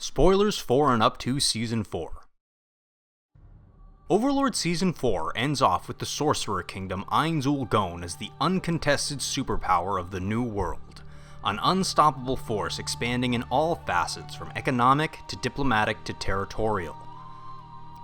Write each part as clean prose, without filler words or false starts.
Spoilers for and up to Season 4. Overlord Season 4 ends off with the Sorcerer Kingdom Ainz as the uncontested superpower of the New World, an unstoppable force expanding in all facets from economic to diplomatic to territorial.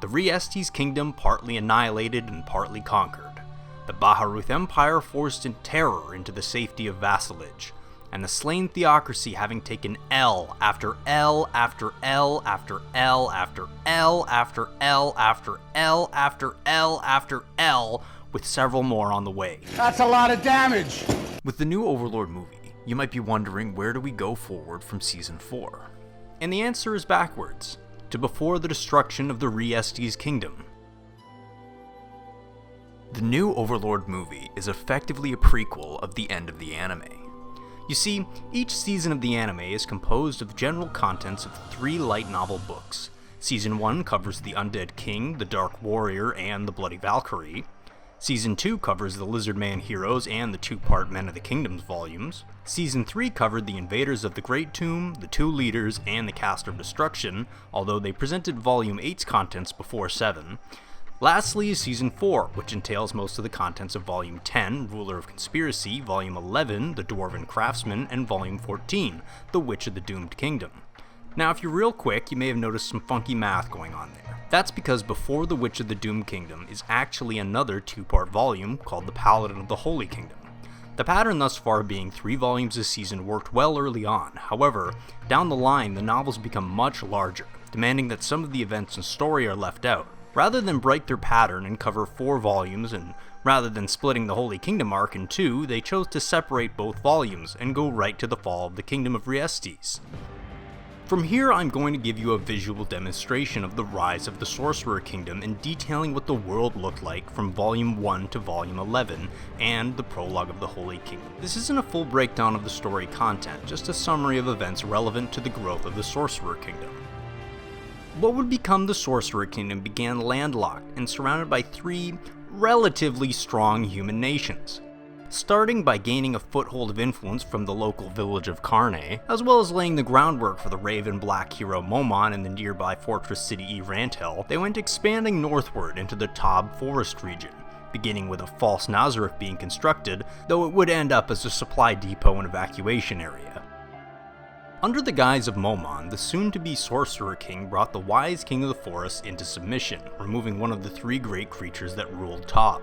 The Riestes Kingdom partly annihilated and partly conquered, the Baharuth Empire forced in terror into the safety of vassalage, and the slain theocracy having taken L after L after L after L after L after L after L after L after L, with several more on the way. That's a lot of damage! With the new Overlord movie, you might be wondering where do we go forward from Season 4? And the answer is backwards, to before the destruction of the Riestes Kingdom. The new Overlord movie is effectively a prequel of the end of the anime. You see, each season of the anime is composed of general contents of 3 light novel books. Season 1 covers the Undead King, the Dark Warrior, and the Bloody Valkyrie. Season 2 covers the Lizard Man Heroes and the 2-part Men of the Kingdoms volumes. Season 3 covered the Invaders of the Great Tomb, the 2 Leaders, and the Caster of Destruction, although they presented Volume 8's contents before 7. Lastly is Season 4, which entails most of the contents of Volume 10, Ruler of Conspiracy, Volume 11, The Dwarven Craftsman, and Volume 14, The Witch of the Doomed Kingdom. Now if you're real quick, you may have noticed some funky math going on there. That's because before The Witch of the Doomed Kingdom is actually another 2-part volume called The Paladin of the Holy Kingdom. The pattern thus far being 3 volumes this season worked well early on, however, down the line the novels become much larger, demanding that some of the events and story are left out. Rather than break their pattern and cover 4 volumes, and rather than splitting the Holy Kingdom arc in 2, they chose to separate both volumes and go right to the fall of the Kingdom of Riestes. From here I'm going to give you a visual demonstration of the rise of the Sorcerer Kingdom and detailing what the world looked like from Volume 1 to Volume 11, and the prologue of the Holy Kingdom. This isn't a full breakdown of the story content, just a summary of events relevant to the growth of the Sorcerer Kingdom. What would become the Sorcerer Kingdom began landlocked and surrounded by 3 relatively strong human nations, starting by gaining a foothold of influence from the local village of Karne, as well as laying the groundwork for the Raven Black hero Momon in the nearby fortress city Rantel. They went expanding northward into the Taub Forest region, beginning with a false Nazareth being constructed, though it would end up as a supply depot and evacuation area. Under the guise of Momon, the soon-to-be Sorcerer King brought the wise King of the Forest into submission, removing one of the 3 great creatures that ruled Taub.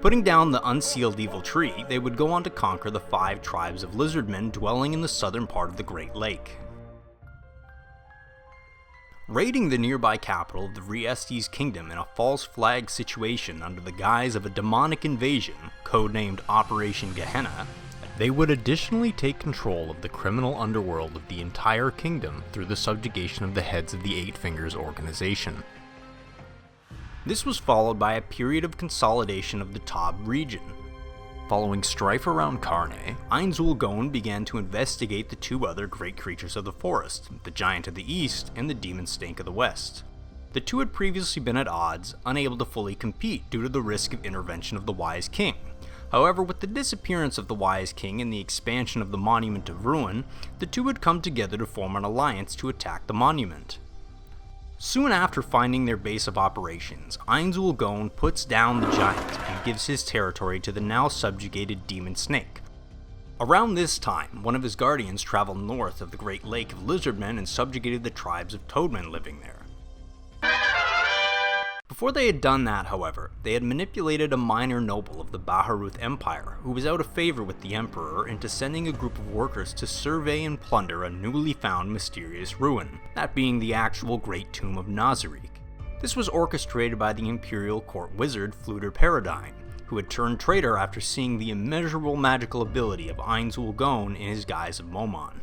Putting down the unsealed evil tree, they would go on to conquer the 5 tribes of lizardmen dwelling in the southern part of the Great Lake. Raiding the nearby capital of the Riestes Kingdom in a false flag situation under the guise of a demonic invasion, codenamed Operation Gehenna, they would additionally take control of the criminal underworld of the entire kingdom through the subjugation of the heads of the Eight Fingers organization. This was followed by a period of consolidation of the Taub region. Following strife around Karne, Ainz began to investigate the 2 other great creatures of the forest, the Giant of the East and the Demon Stank of the West. The 2 had previously been at odds, unable to fully compete due to the risk of intervention of the Wise King. However, with the disappearance of the Wise King and the expansion of the Monument of Ruin, the 2 had come together to form an alliance to attack the monument. Soon after finding their base of operations, Ainz puts down the giant and gives his territory to the now subjugated Demon Snake. Around this time, one of his guardians traveled north of the Great Lake of Lizardmen and subjugated the tribes of Toadmen living there. Before they had done that, however, they had manipulated a minor noble of the Baharuth Empire, who was out of favor with the Emperor, into sending a group of workers to survey and plunder a newly found mysterious ruin, that being the actual Great Tomb of Nazariq. This was orchestrated by the Imperial Court wizard Fluter Paradine, who had turned traitor after seeing the immeasurable magical ability of Ainz in his guise of Momon.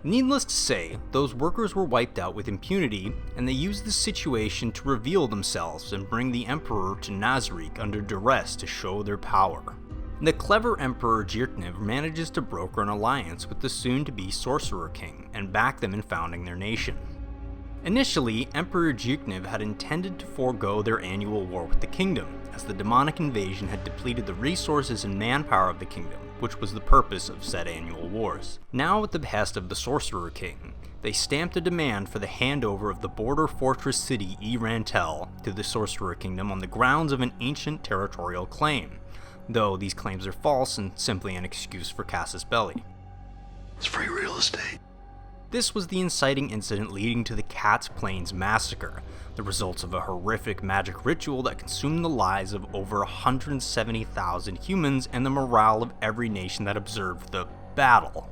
Needless to say, those workers were wiped out with impunity, and they used this situation to reveal themselves and bring the Emperor to Nazariq under duress to show their power. The clever Emperor Jirkniv manages to broker an alliance with the soon-to-be Sorcerer King and back them in founding their nation. Initially, Emperor Jirkniv had intended to forego their annual war with the kingdom, as the demonic invasion had depleted the resources and manpower of the kingdom, which was the purpose of said annual wars. Now at the behest of the Sorcerer King, they stamped a demand for the handover of the border fortress city Rantel to the Sorcerer Kingdom on the grounds of an ancient territorial claim, though these claims are false and simply an excuse for casus belli. It's free real estate. This was the inciting incident leading to the Katze Plains Massacre, the results of a horrific magic ritual that consumed the lives of over 170,000 humans and the morale of every nation that observed the battle.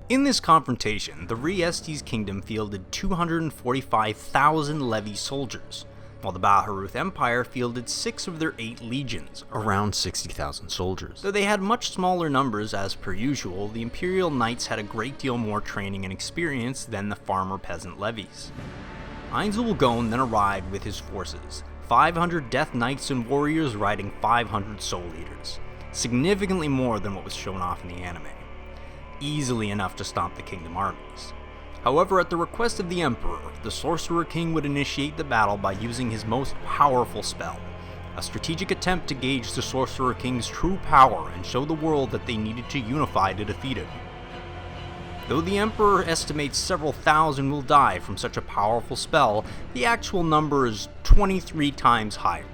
In this confrontation, the Estes Kingdom fielded 245,000 levy soldiers, while the Baharuth Empire fielded 6 of their 8 legions, around 60,000 soldiers. Though they had much smaller numbers as per usual, the Imperial Knights had a great deal more training and experience than the farmer-peasant levies. Ainz then arrived with his forces, 500 Death Knights and warriors riding 500 Soul Eaters, significantly more than what was shown off in the anime. Easily enough to stomp the kingdom armies. However, at the request of the Emperor, the Sorcerer King would initiate the battle by using his most powerful spell, a strategic attempt to gauge the Sorcerer King's true power and show the world that they needed to unify to defeat him. Though the Emperor estimates several thousand will die from such a powerful spell, the actual number is 23 times higher.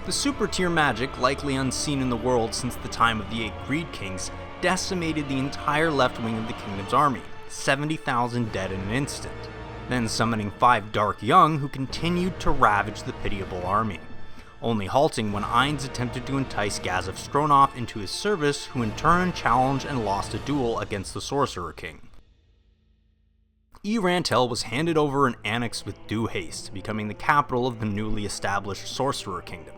The super tier magic, likely unseen in the world since the time of the 8 Greed Kings, decimated the entire left wing of the kingdom's army, 70,000 dead in an instant, then summoning 5 Dark Young who continued to ravage the pitiable army, only halting when Ainz attempted to entice Gazef Stronov into his service, who in turn challenged and lost a duel against the Sorcerer King. Rantel was handed over and annexed with due haste, becoming the capital of the newly established Sorcerer Kingdom.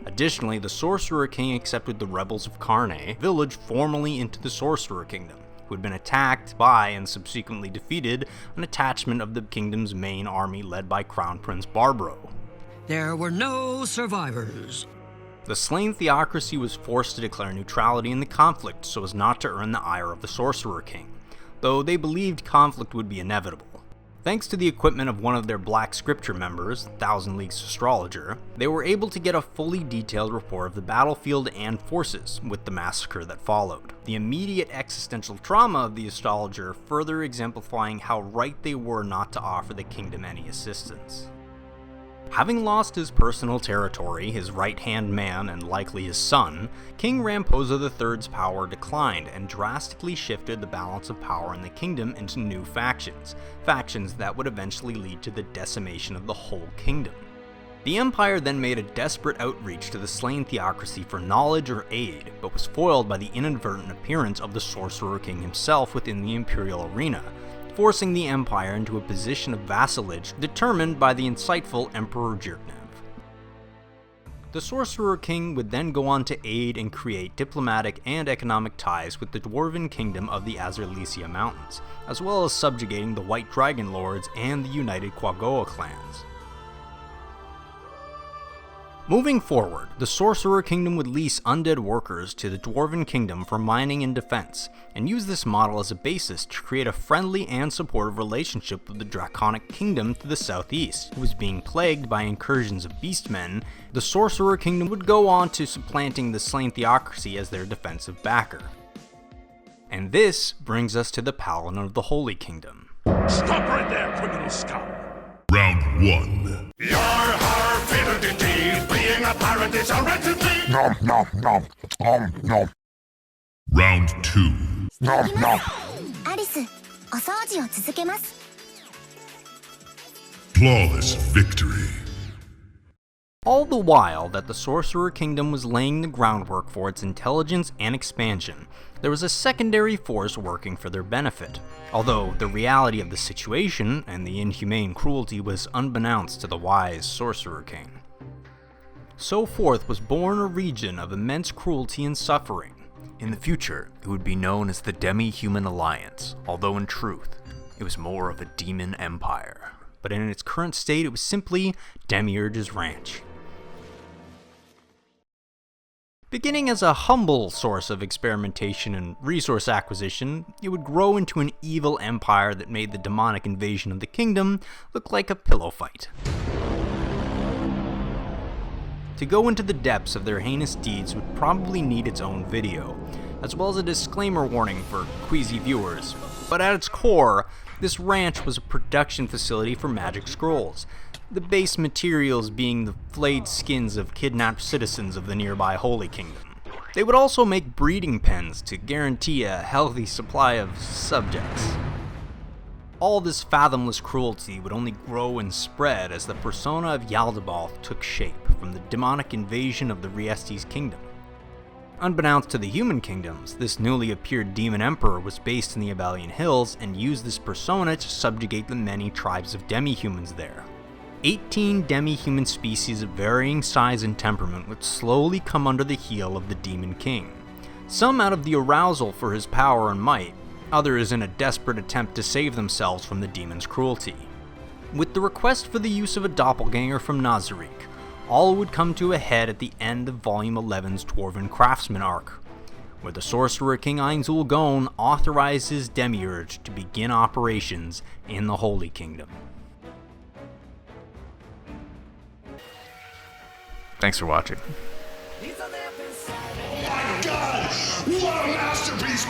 Additionally, the Sorcerer King accepted the rebels of Karne, village formerly into the Sorcerer Kingdom, who had been attacked by and subsequently defeated an attachment of the kingdom's main army led by Crown Prince Barbro. There were no survivors. The slain theocracy was forced to declare neutrality in the conflict so as not to earn the ire of the Sorcerer King, though they believed conflict would be inevitable. Thanks to the equipment of one of their Black Scripture members, Thousand Leagues Astrologer, they were able to get a fully detailed report of the battlefield and forces, with the massacre that followed. The immediate existential trauma of the astrologer further exemplifying how right they were not to offer the kingdom any assistance. Having lost his personal territory, his right-hand man, and likely his son, King Ramposa III's power declined and drastically shifted the balance of power in the kingdom into new factions that would eventually lead to the decimation of the whole kingdom. The Empire then made a desperate outreach to the slain theocracy for knowledge or aid, but was foiled by the inadvertent appearance of the Sorcerer King himself within the Imperial arena, forcing the Empire into a position of vassalage determined by the insightful Emperor Jirknev. The Sorcerer King would then go on to aid and create diplomatic and economic ties with the Dwarven Kingdom of the Azerlesia Mountains, as well as subjugating the White Dragon Lords and the United Quagoa clans. Moving forward, the Sorcerer Kingdom would lease undead workers to the Dwarven Kingdom for mining and defense, and use this model as a basis to create a friendly and supportive relationship with the Draconic Kingdom to the southeast, who was being plagued by incursions of beastmen. The Sorcerer Kingdom would go on to supplanting the slain theocracy as their defensive backer. And this brings us to the Paladin of the Holy Kingdom. Stop right there, criminal scum! Round 1. Your har fiddled indeed, being a pirate is a wretched deed! Nom nom nom. Nom. Round 2. Nom nom. アリス、お掃除を続けます。 Flawless victory. All the while that the Sorcerer Kingdom was laying the groundwork for its intelligence and expansion, there was a secondary force working for their benefit, although the reality of the situation and the inhumane cruelty was unbeknownst to the wise Sorcerer King. So forth was born a region of immense cruelty and suffering. In the future, it would be known as the Demihuman Alliance, although in truth, it was more of a demon empire. But in its current state, it was simply Demiurge's Ranch. Beginning as a humble source of experimentation and resource acquisition, it would grow into an evil empire that made the demonic invasion of the kingdom look like a pillow fight. To go into the depths of their heinous deeds would probably need its own video. as well as a disclaimer warning for queasy viewers. But at its core, this ranch was a production facility for magic scrolls, the base materials being the flayed skins of kidnapped citizens of the nearby Holy Kingdom. They would also make breeding pens to guarantee a healthy supply of subjects. All this fathomless cruelty would only grow and spread as the persona of Jaldabaoth took shape from the demonic invasion of the Riestes Kingdom. Unbeknownst to the human kingdoms, this newly appeared demon emperor was based in the Abelian Hills and used this persona to subjugate the many tribes of demihumans there. 18 demi-human species of varying size and temperament would slowly come under the heel of the Demon King, some out of the arousal for his power and might, others in a desperate attempt to save themselves from the demon's cruelty. With the request for the use of a doppelganger from Nazarick, all would come to a head at the end of Volume 11's Dwarven Craftsman arc, where the Sorcerer King Ainz authorized his demiurge to begin operations in the Holy Kingdom. Thanks for watching. Oh my God! What a masterpiece!